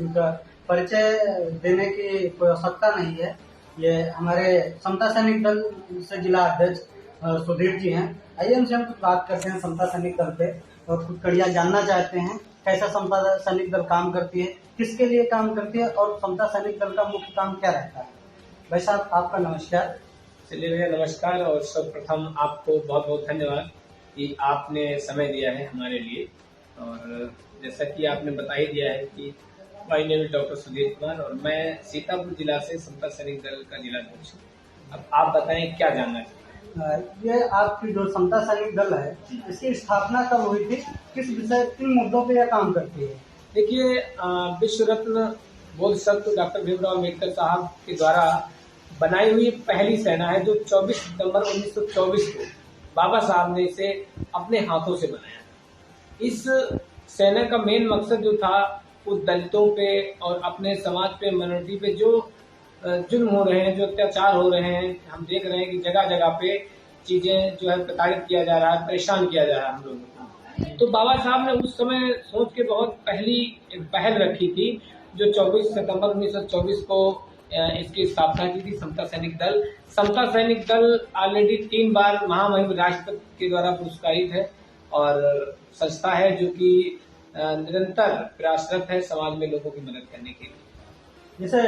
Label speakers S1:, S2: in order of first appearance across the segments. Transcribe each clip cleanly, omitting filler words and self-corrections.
S1: इनका परिचय देने की कोई आवश्यकता नहीं है। ये हमारे समता सैनिक दल से जिला अध्यक्ष सुधीर जी हैं। आइए उनसे हम कुछ बात करते हैं समता सैनिक दल पे और कुछ कड़ियाँ जानना चाहते हैं कैसा समता सैनिक दल काम करती है, किसके लिए काम करती है और समता सैनिक दल का मुख्य काम क्या रहता है। भाई साहब आपका नमस्कार।
S2: चलिए भैया नमस्कार। और सर्वप्रथम आपको बहुत बहुत धन्यवाद कि आपने समय दिया है हमारे लिए। और जैसा कि आपने बता ही दिया है कि my name is doctor Sudhir Kumar और मैं सीतापुर जिला से समता सैनिक दल का जिला अध्यक्ष हूँ। अब आप बताएं क्या जानना चाहते हैं।
S1: ये आपकी जो समता सैनिक दल है इसकी स्थापना कब हुई थी, किन मुद्दों पे यह काम करती है।
S2: देखिए विश्व रत्न बोधिसत्व डॉक्टर भीमराव अम्बेडकर साहब के द्वारा बनाई हुई पहली सेना है जो 24 सितंबर 1924 को बाबा साहब ने इसे अपने हाथों से बनाया। इस सेना का मेन मकसद जो था वो दलितों पे और अपने समाज पे माइनॉरिटी पे जो जुल्म हो रहे हैं, जो अत्याचार हो रहे हैं, हम देख रहे हैं कि जगह जगह पे चीजें जो है प्रताड़ित किया जा रहा है, परेशान किया जा रहा है हम लोगों को। तो बाबा साहब ने उस समय सोच के बहुत एक पहल रखी थी जो 24 सितंबर 1924 को इसकी स्थापना की थी समता सैनिक दल। समता सैनिक दल ऑलरेडी 3 बार महामहिम राष्ट्रपति के द्वारा पुरस्कारित है और संस्था है जो कि निरंतर प्रयासरत है समाज में लोगों की मदद करने के लिए।
S1: जैसे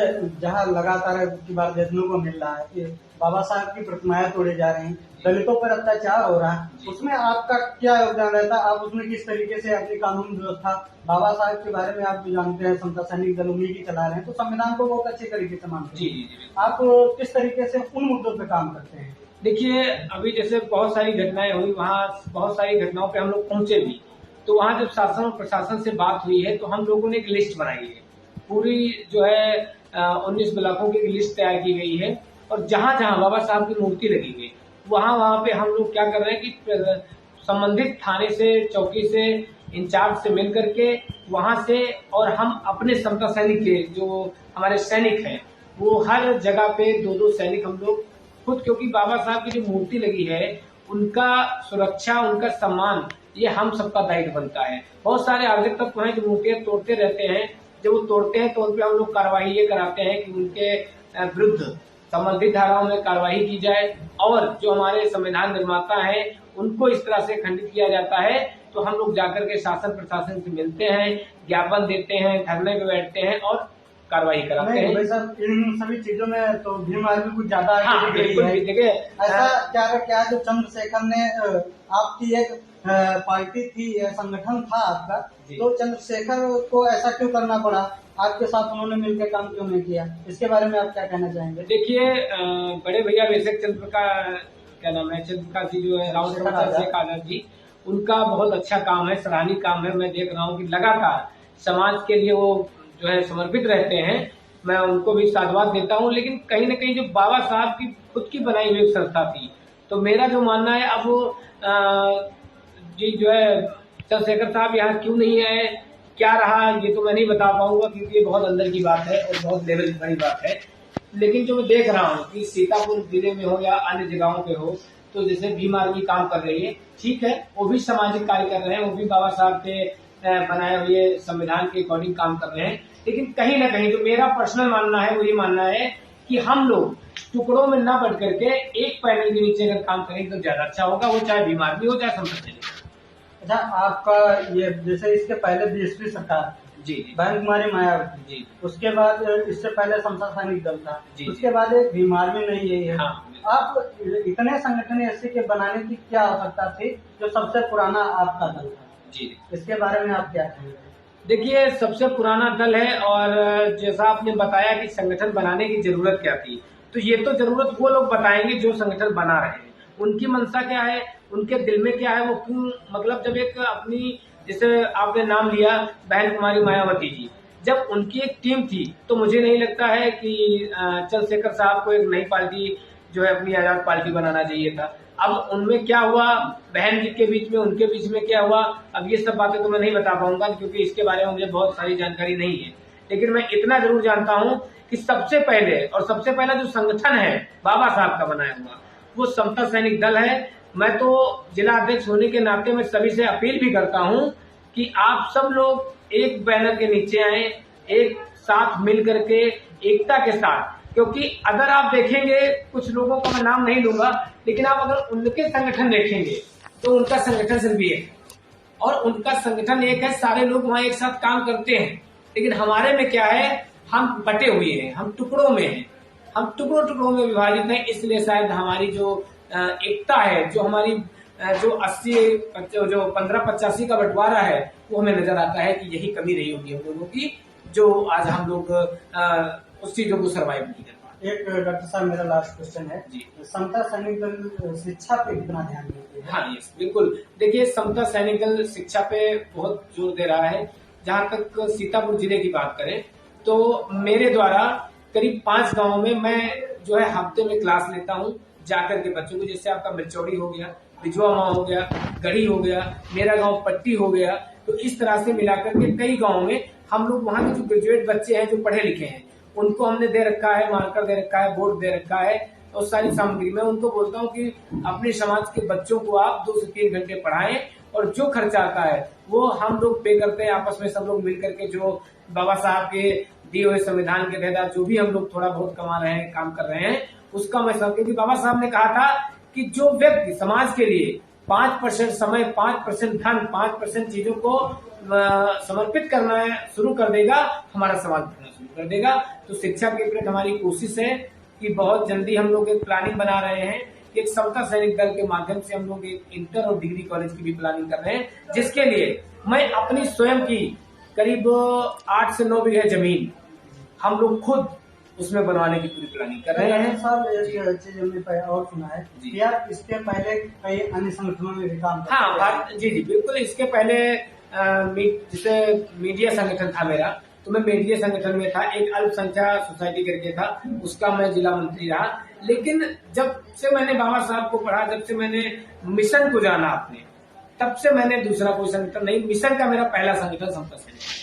S1: जहाँ लगातार की बात देखने को मिल रहा है कि बाबा साहब की प्रतिमाएं तोड़ी जा रही हैं, दलितों पर अत्याचार हो रहा है, उसमें आपका क्या योगदान रहता है। आप उसमें किस तरीके से अपनी कानून व्यवस्था, बाबा साहब के बारे में आप जो जानते हैं समता सैनिक दल उन्हीं की चला रहे हैं तो संविधान को बहुत अच्छे तरीके से मानते हैं।
S2: जी।
S1: आप किस तरीके से उन मुद्दों पे काम करते हैं।
S2: देखिए अभी जैसे बहुत सारी घटनाएं हुई, वहाँ बहुत सारी घटनाओं पे हम लोग पहुंचे भी, तो वहाँ जब शासन और प्रशासन से बात हुई है तो हम लोगों ने एक लिस्ट बनाई है। पूरी जो है 19 ब्लॉकों की लिस्ट तैयार की गई है और जहाँ जहाँ बाबा साहब की मूर्ति लगी गई वहाँ पे हम लोग क्या कर रहे हैं कि संबंधित थाने से, चौकी से, इंचार्ज से मिल करके वहाँ से और हम अपने समता सैनिक के जो हमारे सैनिक हैं वो हर जगह पे 2-2 सैनिक हम लोग खुद, क्योंकि बाबा साहब की जो मूर्ति लगी है उनका सुरक्षा, उनका सम्मान ये हम सबका दायित्व बनता है। बहुत सारे आर्थिक तत्व हैं जो मूर्तियां तोड़ते रहते हैं, जब वो तोड़ते हैं तो उन पर हम लोग कार्रवाई ये कराते हैं कि उनके विरुद्ध संबंधित धाराओं में कार्रवाई की जाए और जो हमारे संविधान निर्माता हैं उनको इस तरह से खंडित किया जाता है। तो हम लोग जाकर के शासन प्रशासन से मिलते हैं, ज्ञापन देते हैं, धरने पे बैठते हैं और कार्रवाई कराते हैं।
S1: भाई साहब इन सभी चीजों में तो भीम आर्मी कुछ ज्यादा
S2: देखिए
S1: ऐसा क्या जो चंद्रशेखर ने आपकी एक पार्टी थी, संगठन था आपका, तो चंद्रशेखर को ऐसा क्यों करना पड़ा, आपके साथ उन्होंने मिलकर काम क्यों नहीं किया, इसके बारे में आप क्या कहना चाहेंगे।
S2: देखिए बड़े भैया बेशक चंद्रप्रकाश जी जो है राव चंद्रशेखर आजाद जी, उनका बहुत अच्छा काम है, सराहनीय काम है। मैं देख रहा हूँ कि लगातार समाज के लिए वो जो है समर्पित रहते हैं, मैं उनको भी साधुवाद देता हूँ। लेकिन कहीं न कहीं जो बाबा साहब की खुद की बनाई हुई एक संस्था थी, तो मेरा जो मानना है अब वो जी जो है चंद्रशेखर साहब यहाँ क्यों नहीं आए, क्या रहा, ये तो मैं नहीं बता पाऊंगा क्योंकि ये बहुत अंदर की बात है और बहुत लेवल बड़ी बात है। लेकिन जो मैं देख रहा हूँ कि सीतापुर जिले में हो या अन्य जगहों पे हो, तो जैसे भीम आर्मी काम कर रही है, ठीक है, वो भी सामाजिक कार्य कर रहे हैं, वो भी बाबा साहब के बनाए हुए संविधान के अकॉर्डिंग काम कर रहे हैं। लेकिन कहीं ना कहीं जो मेरा पर्सनल मानना है वो ये मानना है कि हम लोग टुकड़ों में न बढ़ करके एक पैनल के नीचे अगर काम करेंगे तो ज्यादा अच्छा होगा, वो चाहे भीम आर्मी हो चाहे समता सैनिक।
S1: अच्छा, आपका ये जैसे इसके पहले बीएसपी सरकार
S2: जी
S1: बहन कुमारी मायावती
S2: जी,
S1: उसके बाद इससे पहले समता सैनिक दल था
S2: जी,
S1: उसके बाद एक भीम आर्मी नहीं यही है।
S2: हाँ,
S1: आप इतने संगठन ऐसे के बनाने की क्या आवश्यकता थी जो सबसे पुराना आपका दल था
S2: जी,
S1: इसके बारे में आप क्या कहेंगे।
S2: देखिए सबसे पुराना दल है और जैसा आपने बताया कि संगठन बनाने की जरूरत क्या थी, तो ये तो जरूरत वो लोग बताएंगे जो संगठन बना रहे हैं, उनकी मंशा क्या है, उनके दिल में क्या है, वो क्यों, मतलब जब एक अपनी, जैसे आपने नाम लिया बहन कुमारी मायावती जी, जब उनकी एक टीम थी तो मुझे नहीं लगता है कि चंद्रशेखर साहब को एक नई पार्टी जो है अपनी आजाद पार्टी बनाना चाहिए था। अब उनमें क्या हुआ, बहन जी के बीच में, उनके बीच में क्या हुआ, अब ये सब बातें तो मैं नहीं बता पाऊंगा क्योंकि इसके बारे में मुझे बहुत सारी जानकारी नहीं है। लेकिन मैं इतना जरूर जानता हूँ कि सबसे पहले और सबसे पहला जो संगठन है बाबा साहब का बनाया हुआ वो समता सैनिक दल है। मैं तो जिला अध्यक्ष होने के नाते मैं सभी से अपील भी करता हूँ कि आप सब लोग एक बैनर के नीचे आए, एक साथ मिल करके एकता के साथ, क्योंकि अगर आप देखेंगे कुछ लोगों का मैं नाम नहीं लूंगा, लेकिन आप अगर उनके संगठन देखेंगे तो उनका संगठन सिर्फ एक है और उनका संगठन एक है, सारे लोग वहां एक साथ काम करते हैं। लेकिन हमारे में क्या है, हम बटे हुए हैं, हम टुकड़ों में हैं, हम टुकड़ों टुकड़ों में विभाजित हैं। इसलिए शायद हमारी जो एकता है, जो हमारी जो 80 जो 15-85 का बंटवारा है, वो हमें नजर आता है कि यही कमी रही होगी हम लोगों की, जो आज हम लोग उस चीजों को सर्वाइव नहीं कर पाते।
S1: एक डॉक्टर साहब मेरा लास्ट क्वेश्चन है
S2: जी,
S1: समता सैनिक दल शिक्षा पे कितना ध्यान देती है?
S2: हाँ यस बिल्कुल। देखिए, समता सैनिक दल शिक्षा पे बहुत जोर दे रहा है। जहाँ तक सीतापुर जिले की बात करें तो मेरे द्वारा करीब 5 गांवों में मैं जो है हफ्ते में क्लास लेता हूँ जाकर के बच्चों को। जैसे आपका मिरचौड़ी हो गया, बिजवा माँ हो गया, गढ़ी हो गया, मेरा गांव पट्टी हो गया, तो इस तरह से मिलाकर के कई गांवों में हम लोग वहाँ के जो ग्रेजुएट बच्चे हैं, जो पढ़े लिखे हैं, उनको हमने दे रखा है, मार्कर दे रखा है, बोर्ड दे रखा है और सारी सामग्री। मैं उनको बोलता हूँ कि अपने समाज के बच्चों को आप 2 से 3 घंटे पढ़ाएं और जो खर्चा आता है वो हम लोग पे करते हैं आपस में, सब लोग मिल करके। जो बाबा साहब के दिए हुए संविधान के तहत जो भी हम लोग थोड़ा बहुत कमा रहे हैं, काम कर रहे हैं, उसका मैं सब, क्योंकि बाबा साहब ने कहा था कि जो व्यक्ति समाज के लिए 5% समय, 5% धन, 5% चीजों को समर्पित करना शुरू कर देगा, हमारा समाज बढ़ना शुरू कर देगा। तो शिक्षा के प्रति हमारी कोशिश है कि बहुत जल्दी हम लोग एक प्लानिंग बना रहे हैं, एक समता सैनिक दल के माध्यम से हम लोग एक इंटर और डिग्री कॉलेज की भी प्लानिंग कर रहे हैं, जिसके लिए मैं अपनी स्वयं की करीब 8 से 9 बीघा जमीन हम लोग खुद उसमें बनवाने की पूरी प्लानिंग कर रहे हैं।
S1: साहब एक चीज हमने और सुना है कि आप इसके पहले कई अन्य संगठनों में भी काम करते हैं।
S2: हाँ जी बिल्कुल। इसके पहले जैसे मीडिया संगठन था मेरा, तो मैं मीडिया संगठन में था। एक अल्पसंख्यक सोसाइटी करके था, उसका मैं जिला मंत्री रहा। लेकिन जब से मैंने बाबा साहब को पढ़ा, जब से मैंने मिशन को जाना अपने, तब से मैंने दूसरा कोई संगठन नहीं, मिशन का मेरा पहला संगठन समता सैनिक।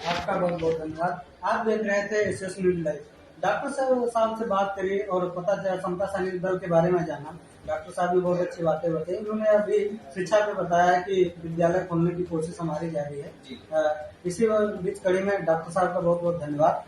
S1: आपका बहुत बहुत धन्यवाद। आप देख रहे थे एसएस न्यूज लाइव। डॉक्टर साहब से बात करी और पता चला समता सैनिक दल के बारे में जाना। डॉक्टर साहब ने बहुत अच्छी बातें बताई। उन्होंने अभी शिक्षा पे बताया कि विद्यालय खोलने की कोशिश हमारी जारी है। इसी बीच कड़ी में डॉक्टर साहब का बहुत बहुत धन्यवाद।